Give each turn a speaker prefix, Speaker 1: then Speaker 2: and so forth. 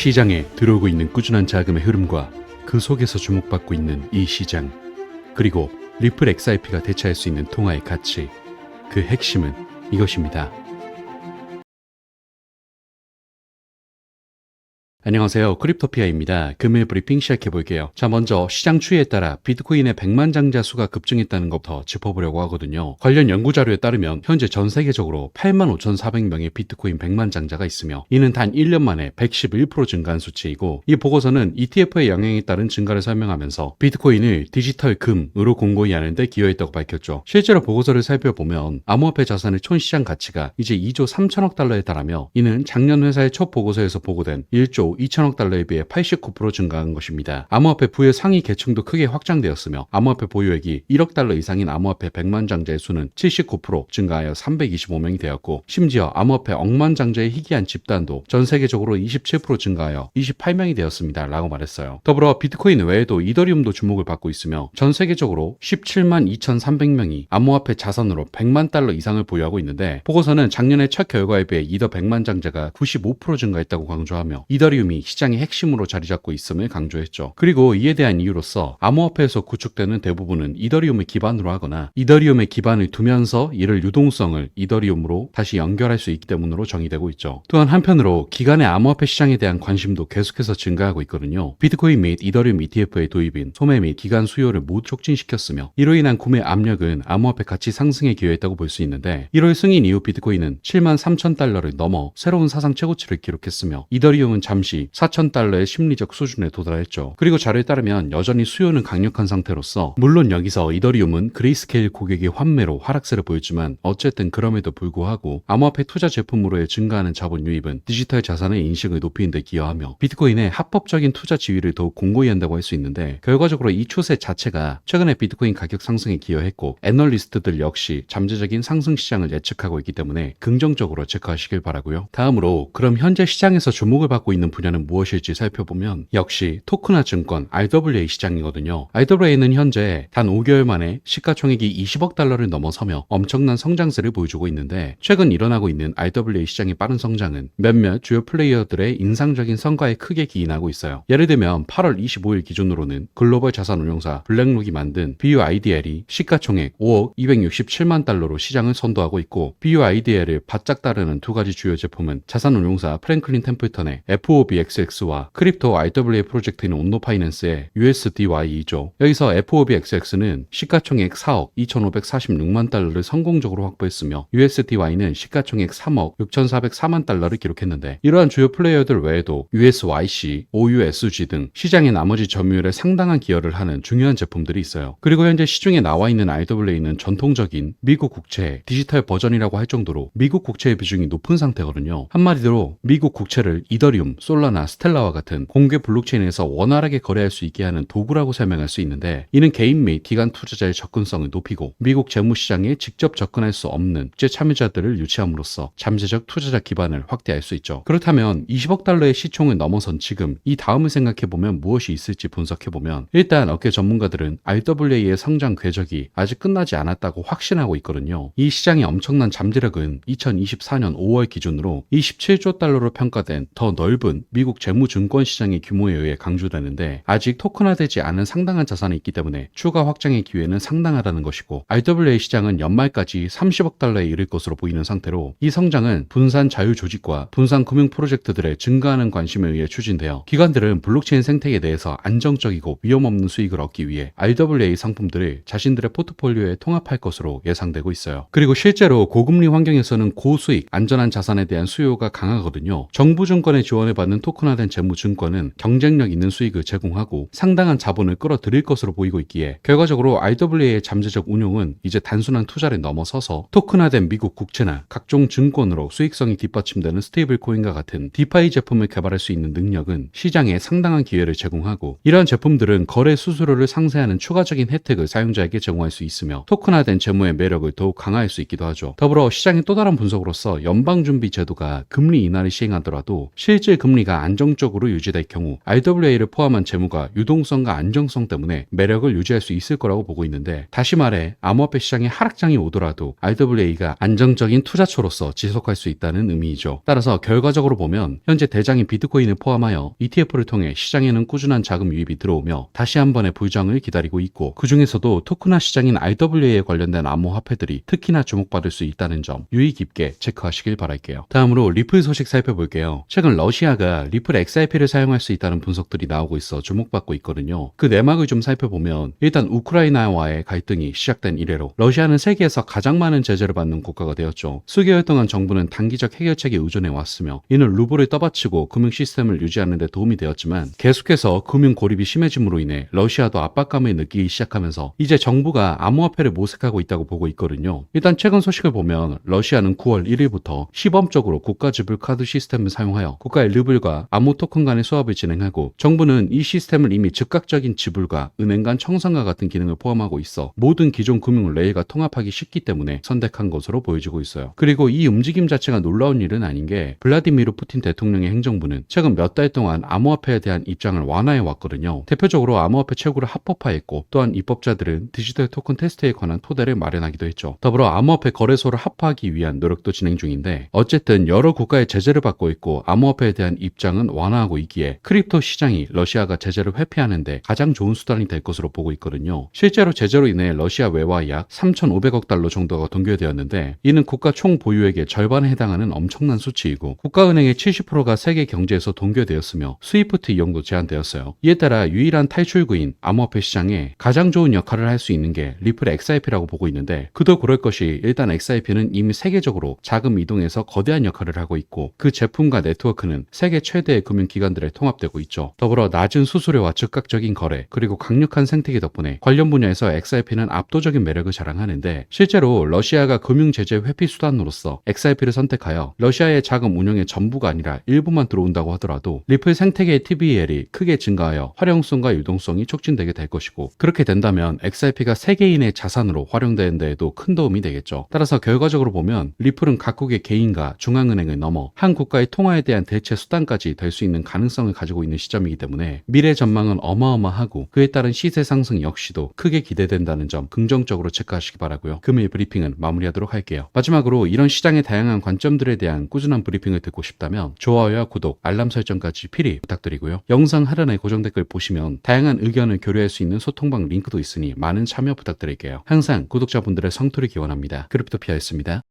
Speaker 1: 시장에 들어오고 있는 꾸준한 자금의 흐름과 그 속에서 주목받고 있는 이 시장, 그리고 리플 XRP가 대체할 수 있는 통화의 가치, 그 핵심은 이것입니다. 안녕하세요. 크립토피아입니다. 금일 브리핑 시작해볼게요. 자, 먼저 시장 추이에 따라 비트코인의 100만 장자 수가 급증했다는 것부터 짚어보려고 하거든요. 관련 연구자료에 따르면 현재 전 세계적으로 85,400명의 비트코인 100만 장자가 있으며 이는 단 1년 만에 111% 증가한 수치이고, 이 보고서는 ETF의 영향에 따른 증가를 설명하면서 비트코인을 디지털 금으로 공고히 하는 데 기여했다고 밝혔죠. 실제로 보고서를 살펴보면 암호화폐 자산의 총 시장 가치가 이제 2조 3천억 달러에 달하며 이는 작년 회사의 첫 보고서에서 보고된 1조 2천억 달러에 비해 89% 증가한 것입니다. 암호화폐 부의 상위 계층도 크게 확장되었으며 암호화폐 보유액이 1억 달러 이상인 암호화폐 100만 장자의 수는 79% 증가하여 325명이 되었고, 심지어 암호화폐 억만 장자의 희귀한 집단도 전 세계적으로 27% 증가하여 28명이 되었습니다 라고 말했어요. 더불어 비트코인 외에도 이더리움도 주목을 받고 있으며 전 세계적으로 17만 2,300명이 암호화폐 자산으로 100만 달러 이상을 보유하고 있는데, 보고서는 작년의 첫 결과에 비해 이더 100만 장자가 95% 증가했다고 강조하며 이더리움이 시장의 핵심으로 자리 잡고 있음을 강조했죠. 그리고 이에 대한 이유로서 암호화폐에서 구축되는 대부분은 이더리움을 기반으로 하거나 이더리움에 기반을 두면서 이를 유동성을 이더리움으로 다시 연결할 수 있기 때문으로 정의되고 있죠. 또한 한편으로 기간의 암호화폐 시장에 대한 관심도 계속해서 증가하고 있거든요. 비트코인 및 이더리움 ETF의 도입인 소매 및 기간 수요를 모두 촉진시켰으며 이로 인한 구매 압력은 암호화폐 가치 상승에 기여했다고 볼 수 있는데, 1월 승인 이후 비트코인은 7만 3천 달러를 넘어 새로운 사상 최고치를 기록했으며 이더리움은 잠시 4,000달러의 심리적 수준에 도달했죠. 그리고 자료에 따르면 여전히 수요는 강력한 상태로서, 물론 여기서 이더리움은 그레이스케일 고객의 환매로 하락세를 보였지만 어쨌든 그럼에도 불구하고 암호화폐 투자 제품으로의 증가하는 자본 유입은 디지털 자산의 인식을 높이는 데 기여하며 비트코인의 합법적인 투자 지위를 더욱 공고히 한다고 할 수 있는데, 결과적으로 이 추세 자체가 최근에 비트코인 가격 상승에 기여했고 애널리스트들 역시 잠재적인 상승 시장을 예측하고 있기 때문에 긍정적으로 체크하시길 바라고요. 다음으로 그럼 현재 시장에서 주목을 받고 있는 분야는 무엇일지 살펴보면 역시 토크나 증권 RWA 시장이거든요. RWA는 현재 단 5개월 만에 시가총액이 20억 달러를 넘어서며 엄청난 성장세를 보여주고 있는데, 최근 일어나고 있는 RWA 시장의 빠른 성장은 몇몇 주요 플레이어들의 인상적인 성과에 크게 기인하고 있어요. 예를 들면 8월 25일 기준으로는 글로벌 자산 운용사 블랙록이 만든 BUIDL이 시가총액 5억 267만 달러로 시장을 선도하고 있고, BUIDL을 바짝 따르는 두 가지 주요 제품은 자산 운용사 프랭클린 템플턴의 FOBXX와 크립토 RWA 프로젝트인 온노파이낸스의 USDY이죠. 여기서 FOBXX는 시가총액 4억 2,546만 달러를 성공적으로 확보했으며 USDY는 시가총액 3억 6,404만 달러를 기록했는데, 이러한 주요 플레이어들 외에도 USYC, OUSG 등 시장의 나머지 점유율에 상당한 기여를 하는 중요한 제품들이 있어요. 그리고 현재 시중에 나와 있는 RWA는 전통적인 미국 국채의 디지털 버전이라고 할 정도로 미국 국채의 비중이 높은 상태거든요. 한마디로 미국 국채를 이더리움, 솔라나, 스텔라와 같은 공개 블록체인에서 원활하게 거래할 수 있게 하는 도구라고 설명할 수 있는데, 이는 개인 및 기관 투자자의 접근성을 높이고 미국 재무시장에 직접 접근할 수 없는 국제 참여자들을 유치함으로써 잠재적 투자자 기반을 확대할 수 있죠. 그렇다면 20억 달러의 시총을 넘어선 지금 이 다음을 생각해보면 무엇이 있을지 분석해보면, 일단 업계 전문가들은 RWA의 성장 궤적이 아직 끝나지 않았다고 확신하고 있거든요. 이 시장의 엄청난 잠재력은 2024년 5월 기준으로 27조 달러로 평가된 더 넓은 미국 재무증권 시장의 규모에 의해 강조되는데, 아직 토큰화되지 않은 상당한 자산이 있기 때문에 추가 확장의 기회는 상당하다는 것이고, RWA 시장은 연말까지 30억 달러에 이를 것으로 보이는 상태로 이 성장은 분산 자유 조직과 분산 금융 프로젝트들의 증가하는 관심에 의해 추진되어 기관들은 블록체인 생태계에 대해서 안정적이고 위험 없는 수익을 얻기 위해 RWA 상품들을 자신들의 포트폴리오에 통합할 것으로 예상되고 있어요. 그리고 실제로 고금리 환경에서는 고수익, 안전한 자산에 대한 수요가 강하거든요. 정부 증권의 지원을 받는 토큰화된 재무증권은 경쟁력 있는 수익을 제공하고 상당한 자본을 끌어들일 것으로 보이고 있기에, 결과적으로 RWA의 잠재적 운용은 이제 단순한 투자를 넘어서서 토큰화된 미국 국채나 각종 증권으로 수익성이 뒷받침되는 스테이블 코인과 같은 디파이 제품을 개발할 수 있는 능력은 시장에 상당한 기회를 제공하고, 이러한 제품들은 거래 수수료를 상쇄하는 추가적인 혜택을 사용자에게 제공할 수 있으며 토큰화된 재무의 매력을 더욱 강화할 수 있기도 하죠. 더불어 시장의 또 다른 분석으로서 연방준비제도가 금리 인하를 시행하더라도 실질 금리 시장이가 안정적으로 유지될 경우 RWA를 포함한 재무가 유동성과 안정성 때문에 매력을 유지할 수 있을 거라고 보고 있는데, 다시 말해 암호화폐 시장에 하락장이 오더라도 RWA가 안정적인 투자처로서 지속할 수 있다는 의미이죠. 따라서 결과적으로 보면 현재 대장인 비트코인을 포함하여 ETF를 통해 시장에는 꾸준한 자금 유입이 들어오며 다시 한 번의 불장을 기다리고 있고, 그 중에서도 토크나 시장인 RWA에 관련된 암호화폐들이 특히나 주목받을 수 있다는 점 유의 깊게 체크하시길 바랄게요. 다음으로 리플 소식 살펴볼게요. 최근 러시아가 리플 XRP를 사용할 수 있다는 분석들이 나오고 있어 주목받고 있거든요. 그 내막을 좀 살펴보면 일단 우크라이나와의 갈등이 시작된 이래로 러시아는 세계에서 가장 많은 제재를 받는 국가가 되었죠. 수개월 동안 정부는 단기적 해결책에 의존해 왔으며 이는 루블을 떠받치고 금융 시스템을 유지하는 데 도움이 되었지만, 계속해서 금융 고립이 심해짐으로 인해 러시아도 압박감을 느끼기 시작하면서 이제 정부가 암호화폐를 모색하고 있다고 보고 있거든요. 일단 최근 소식을 보면 러시아는 9월 1일부터 시범적으로 국가 지불 카드 시스템을 사용하여 국가의 르블과 암호 토큰 간의 수합을 진행하고, 정부는 이 시스템을 이미 즉각적인 지불과 은행 간 청산과 같은 기능을 포함하고 있어 모든 기존 금융 레일과 통합하기 쉽기 때문에 선택한 것으로 보여지고 있어요. 그리고 이 움직임 자체가 놀라운 일은 아닌 게, 블라디미르 푸틴 대통령의 행정부는 최근 몇 달 동안 암호화폐에 대한 입장을 완화해 왔거든요. 대표적으로 암호화폐 채굴을 합법화했고, 또한 입법자들은 디지털 토큰 테스트에 관한 토대를 마련하기도 했죠. 더불어 암호화폐 거래소를 합파하기 위한 노력도 진행 중인데, 어쨌든 여러 국가의 제재를 받고 있고 암호화폐에 대한 입장은 완화하고 있기에 크립토 시장이 러시아가 제재를 회피하는데 가장 좋은 수단이 될 것으로 보고 있거든요. 실제로 제재로 인해 러시아 외화 약 3,500억 달러 정도가 동결되었는데, 이는 국가 총 보유액의 절반에 해당하는 엄청난 수치이고 국가은행의 70%가 세계 경제에서 동결되었으며 스위프트 이용도 제한되었어요. 이에 따라 유일한 탈출구인 암호화폐 시장에 가장 좋은 역할을 할 수 있는 게 리플 XRP라고 보고 있는데, 그도 그럴 것이 일단 XRP는 이미 세계적으로 자금 이동에서 거대한 역할을 하고 있고, 그 제품과 네트워크는 세계 최대의 금융기관들에 통합되고 있죠. 더불어 낮은 수수료와 즉각적인 거래, 그리고 강력한 생태계 덕분에 관련 분야에서 XRP는 압도적인 매력을 자랑하는데, 실제로 러시아가 금융 제재 회피 수단으로서 XRP를 선택하여 러시아의 자금 운영의 전부가 아니라 일부만 들어온다고 하더라도 리플 생태계의 TVL이 크게 증가하여 활용성과 유동성이 촉진되게 될 것이고, 그렇게 된다면 XRP가 세계인의 자산으로 활용되는 데에도 큰 도움이 되겠죠. 따라서 결과적으로 보면 리플은 각국의 개인과 중앙은행을 넘어 한 국가의 통화에 대한 대체 수단까지 될 수 있는 가능성을 가지고 있는 시점이기 때문에 미래 전망은 어마어마하고, 그에 따른 시세 상승 역시도 크게 기대된다는 점 긍정적으로 체크하시기 바라고요. 금일 브리핑은 마무리하도록 할게요. 마지막으로 이런 시장의 다양한 관점들에 대한 꾸준한 브리핑을 듣고 싶다면 좋아요와 구독, 알람 설정까지 필히 부탁드리고요. 영상 하단에 고정 댓글 보시면 다양한 의견을 교류할 수 있는 소통방 링크도 있으니 많은 참여 부탁드릴게요. 항상 구독자분들의 성토를 기원합니다. 크립토피아였습니다.